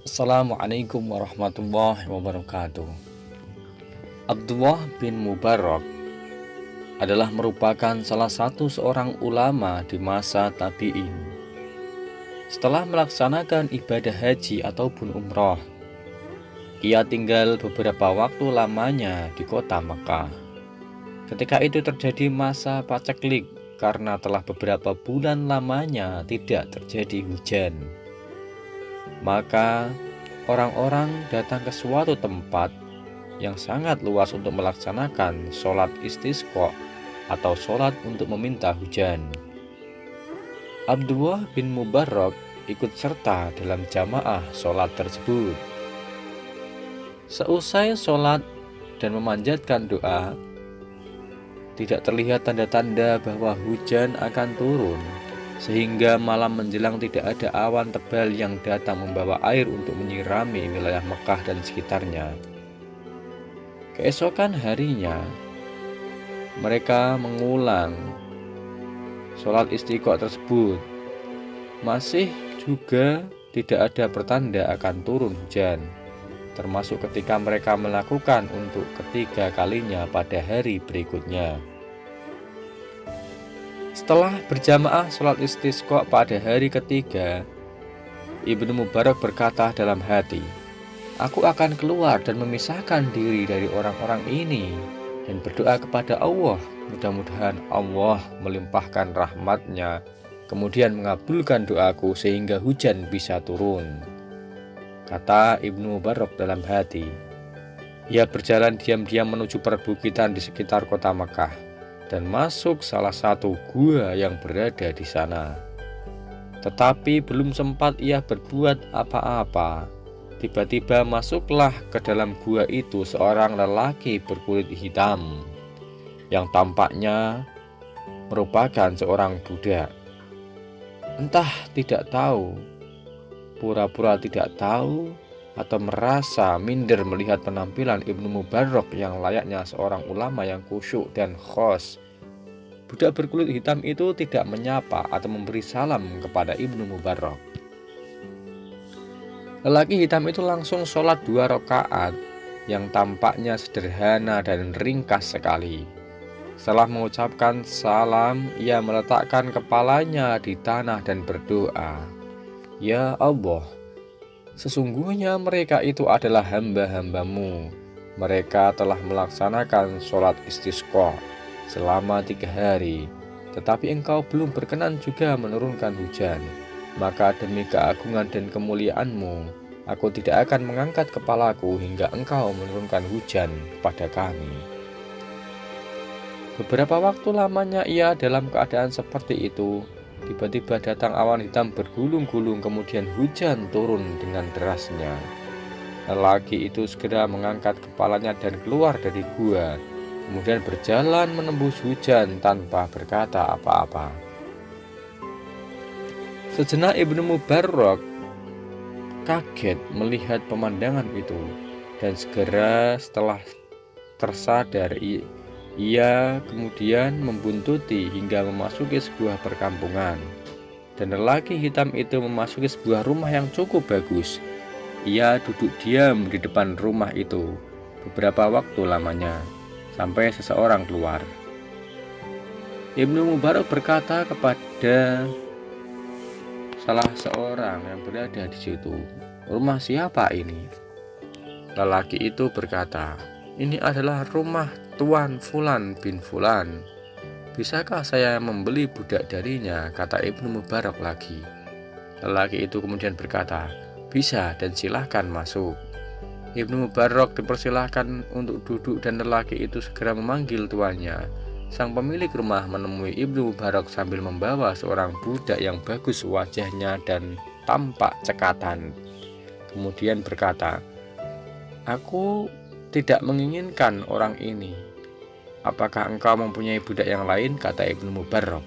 Assalamualaikum warahmatullahi wabarakatuh. Abdullah bin Mubarak adalah merupakan salah satu seorang ulama di masa tabi'in. Setelah melaksanakan ibadah haji ataupun umroh, ia tinggal beberapa waktu lamanya di kota Makkah. Ketika itu terjadi masa paceklik karena telah beberapa bulan lamanya tidak terjadi hujan. Maka orang-orang datang ke suatu tempat yang sangat luas untuk melaksanakan sholat istisqa atau sholat untuk meminta hujan. Abdullah bin Mubarak ikut serta dalam jamaah sholat tersebut. Seusai sholat dan memanjatkan doa, tidak terlihat tanda-tanda bahwa hujan akan turun, sehingga malam menjelang tidak ada awan tebal yang datang membawa air untuk menyirami wilayah Mekah dan sekitarnya. Keesokan harinya, mereka mengulang sholat istiqo tersebut. Masih juga tidak ada pertanda akan turun hujan, termasuk ketika mereka melakukan untuk ketiga kalinya pada hari berikutnya. Setelah berjamaah sholat istisqa pada hari ketiga, Ibnu Mubarak berkata dalam hati, "Aku akan keluar dan memisahkan diri dari orang-orang ini dan berdoa kepada Allah. Mudah-mudahan Allah melimpahkan rahmat-Nya, kemudian mengabulkan doaku sehingga hujan bisa turun," kata Ibnu Mubarak dalam hati. Ia berjalan diam-diam menuju perbukitan di sekitar kota Makkah dan masuk salah satu gua yang berada di sana. Tetapi belum sempat ia berbuat apa-apa, tiba-tiba masuklah ke dalam gua itu seorang lelaki berkulit hitam yang tampaknya merupakan seorang budak. Entah tidak tahu, pura-pura tidak tahu, atau merasa minder melihat penampilan Ibnu Mubarak yang layaknya seorang ulama yang khusyuk dan khos, budak berkulit hitam itu tidak menyapa atau memberi salam kepada Ibnu Mubarak. Lelaki hitam itu langsung sholat 2 rakaat yang tampaknya sederhana dan ringkas sekali. Setelah mengucapkan salam, ia meletakkan kepalanya di tanah dan berdoa, "Ya Allah, sesungguhnya mereka itu adalah hamba-hambamu. Mereka telah melaksanakan sholat istisqa selama 3 hari, tetapi engkau belum berkenan juga menurunkan hujan. Maka demi keagungan dan kemuliaan-Mu, aku tidak akan mengangkat kepalaku hingga engkau menurunkan hujan pada kami." Beberapa waktu lamanya ia dalam keadaan seperti itu. Tiba-tiba datang awan hitam bergulung-gulung, kemudian hujan turun dengan derasnya. Lelaki itu segera mengangkat kepalanya dan keluar dari gua, kemudian berjalan menembus hujan tanpa berkata apa-apa. Sejenak Ibnu Mubarak kaget melihat pemandangan itu, dan segera setelah tersadar ia kemudian membuntuti hingga memasuki sebuah perkampungan, dan lelaki hitam itu memasuki sebuah rumah yang cukup bagus. Ia duduk diam di depan rumah itu beberapa waktu lamanya, sampai seseorang keluar. Ibnu Mubarak berkata kepada salah seorang yang berada di situ, "Rumah siapa ini?" Lelaki itu berkata, "Ini adalah rumah Tuan Fulan bin Fulan. Bisakah saya membeli budak darinya?" kata Ibnu Mubarak lagi. Lelaki itu kemudian berkata, "Bisa, dan silahkan masuk." Ibnu Mubarak dipersilahkan untuk duduk dan lelaki itu segera memanggil tuannya. Sang pemilik rumah menemui Ibnu Mubarak sambil membawa seorang budak yang bagus wajahnya dan tampak cekatan. Kemudian berkata, "Aku tidak menginginkan orang ini. Apakah engkau mempunyai budak yang lain?" kata Ibnu Mubarak.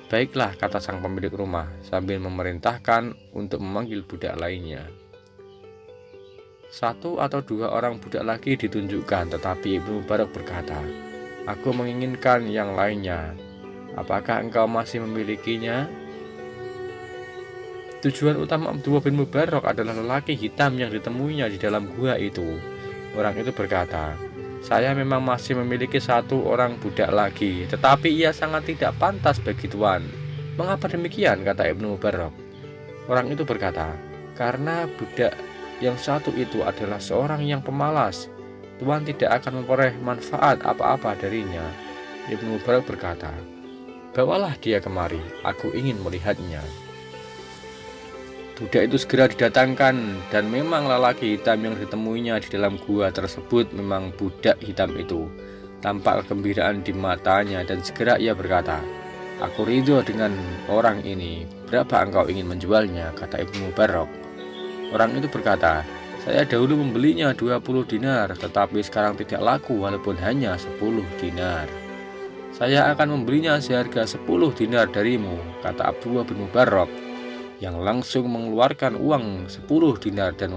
"Baiklah," kata sang pemilik rumah sambil memerintahkan untuk memanggil budak lainnya. 1 atau 2 orang budak lagi ditunjukkan, tetapi Ibnu Mubarak berkata, "Aku menginginkan yang lainnya. Apakah engkau masih memilikinya?" Tujuan utama Abdullah bin Mubarak adalah lelaki hitam yang ditemuinya di dalam gua itu. Orang itu berkata, saya memang masih memiliki satu orang budak lagi, tetapi ia sangat tidak pantas bagi Tuan. Mengapa demikian? Kata Ibnu Mubarak. Orang itu berkata, karena budak yang satu itu adalah seorang yang pemalas. Tuan tidak akan memperoleh manfaat apa-apa darinya. Ibnu Mubarak berkata, bawalah dia kemari, aku ingin melihatnya. Budak itu segera didatangkan, dan memang lelaki hitam yang ditemuinya di dalam gua tersebut memang budak hitam itu. Tampak kegembiraan di matanya, dan segera ia berkata, aku ridho dengan orang ini. Berapa engkau ingin menjualnya? Kata Ibnu Mubarak. Orang itu berkata, saya dahulu membelinya 20 dinar, tetapi sekarang tidak laku walaupun hanya 10 dinar. Saya akan membelinya seharga 10 dinar darimu, kata Abdullah bin Mubarak, yang langsung mengeluarkan uang 10 dinar dan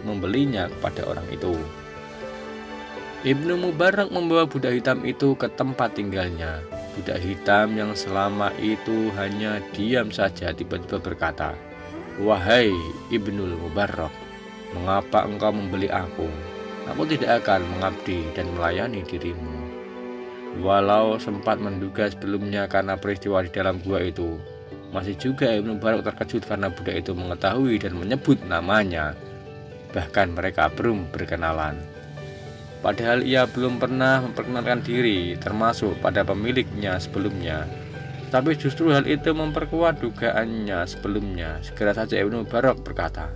membelinya kepada orang itu. Ibnu Mubarak membawa budak hitam itu ke tempat tinggalnya. Budak hitam yang selama itu hanya diam saja tiba-tiba berkata, wahai Ibnul Mubarak, mengapa engkau membeli aku? Aku tidak akan mengabdi dan melayani dirimu. Walau sempat menduga sebelumnya karena peristiwa di dalam gua itu, masih juga Ibnu Mubarak terkejut karena budak itu mengetahui dan menyebut namanya. Bahkan mereka belum berkenalan. Padahal ia belum pernah memperkenalkan diri, termasuk pada pemiliknya sebelumnya. Tapi justru hal itu memperkuat dugaannya sebelumnya. Segera saja Ibnu Mubarak berkata,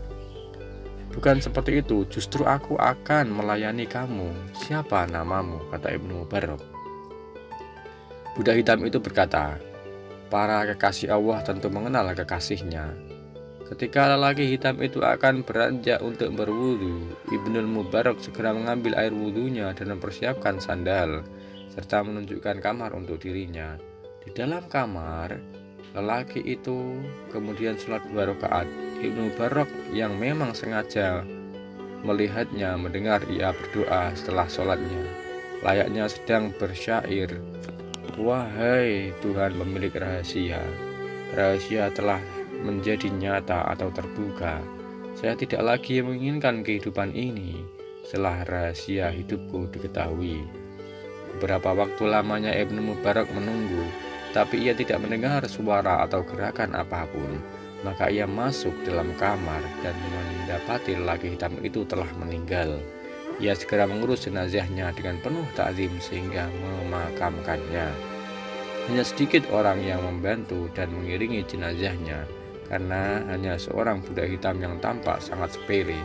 bukan seperti itu, justru aku akan melayani kamu. Siapa namamu? Kata Ibnu Mubarak. Budak hitam itu berkata, para kekasih Allah tentu mengenal kekasihnya. Ketika lelaki hitam itu akan beranjak untuk berwudu, Ibnul Mubarak segera mengambil air wudunya dan mempersiapkan sandal, serta menunjukkan kamar untuk dirinya. Di dalam kamar, lelaki itu kemudian sholat 2 rakaat. Ibnu Mubarak yang memang sengaja melihatnya mendengar ia berdoa setelah sholatnya, layaknya sedang bersyair, wahai Tuhan pemilik rahasia, rahasia telah menjadi nyata atau terbuka. Saya tidak lagi menginginkan kehidupan ini setelah rahasia hidupku diketahui. Beberapa waktu lamanya Ibnu Mubarak menunggu, tapi ia tidak mendengar suara atau gerakan apapun. Maka ia masuk dalam kamar dan mendapati lelaki hitam itu telah meninggal. Ia segera mengurus jenazahnya dengan penuh takzim sehingga memakamkannya. Hanya sedikit orang yang membantu dan mengiringi jenazahnya, karena hanya seorang budak hitam yang tampak sangat sepele.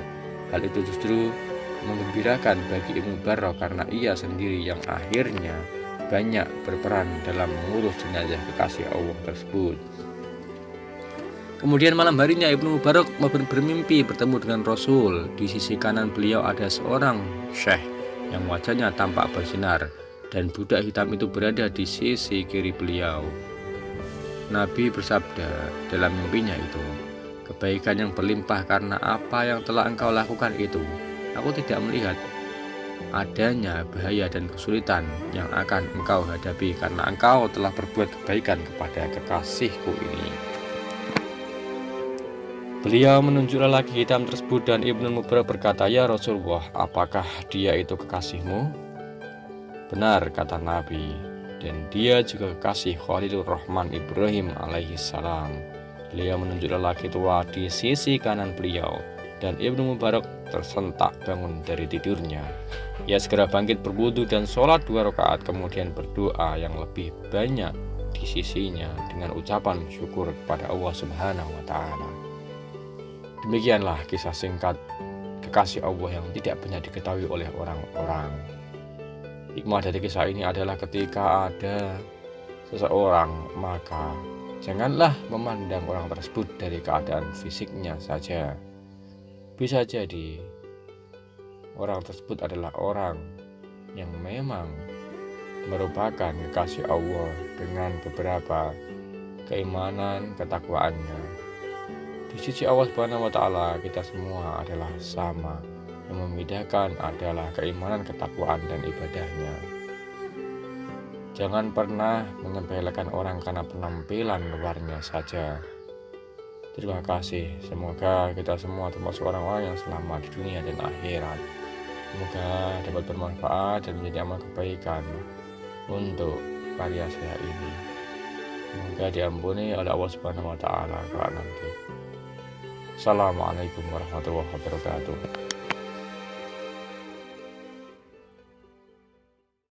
Hal itu justru menggembirakan bagi Ibnu Mubarak karena ia sendiri yang akhirnya banyak berperan dalam mengurus jenazah kekasih Allah tersebut. Kemudian malam harinya Ibnu Mubarak bermimpi bertemu dengan Rasul. Di sisi kanan beliau ada seorang syekh yang wajahnya tampak bersinar, dan budak hitam itu berada di sisi kiri beliau. Nabi bersabda dalam mimpinya itu, kebaikan yang berlimpah karena apa yang telah engkau lakukan itu. Aku tidak melihat adanya bahaya dan kesulitan yang akan engkau hadapi karena engkau telah berbuat kebaikan kepada kekasihku ini. Beliau menunjuk lelaki hitam tersebut dan Ibnu Mubarak berkata, ya Rasulullah, apakah dia itu kekasihmu? Benar, kata Nabi, dan dia juga kekasih Khalilur Rahman Ibrahim alaihi salam. Beliau menunjuk lelaki tua di sisi kanan beliau, dan Ibnu Mubarak tersentak bangun dari tidurnya. Ia segera bangkit berwudu dan sholat 2 rakaat, kemudian berdoa yang lebih banyak di sisinya dengan ucapan syukur kepada Allah Subhanahu wa Ta'ala. Demikianlah kisah singkat kekasih Allah yang tidak banyak diketahui oleh orang-orang. Hikmah dari kisah ini adalah ketika ada seseorang, maka janganlah memandang orang tersebut dari keadaan fisiknya saja. Bisa jadi orang tersebut adalah orang yang memang merupakan kekasih Allah dengan beberapa keimanan, ketakwaannya. Di sisi Allah Subhanahu wa Ta'ala, kita semua adalah sama. Yang membedakan adalah keimanan, ketakwaan, dan ibadahnya. Jangan pernah menyepelekan orang karena penampilan luarnya saja. Terima kasih. Semoga kita semua termasuk orang-orang yang selamat di dunia dan akhirat. Semoga dapat bermanfaat dan menjadi amal kebaikan untuk karya saya ini. Semoga diampuni oleh Allah Subhanahu wa taala kelak nanti. Assalamualaikum warahmatullahi wabarakatuh.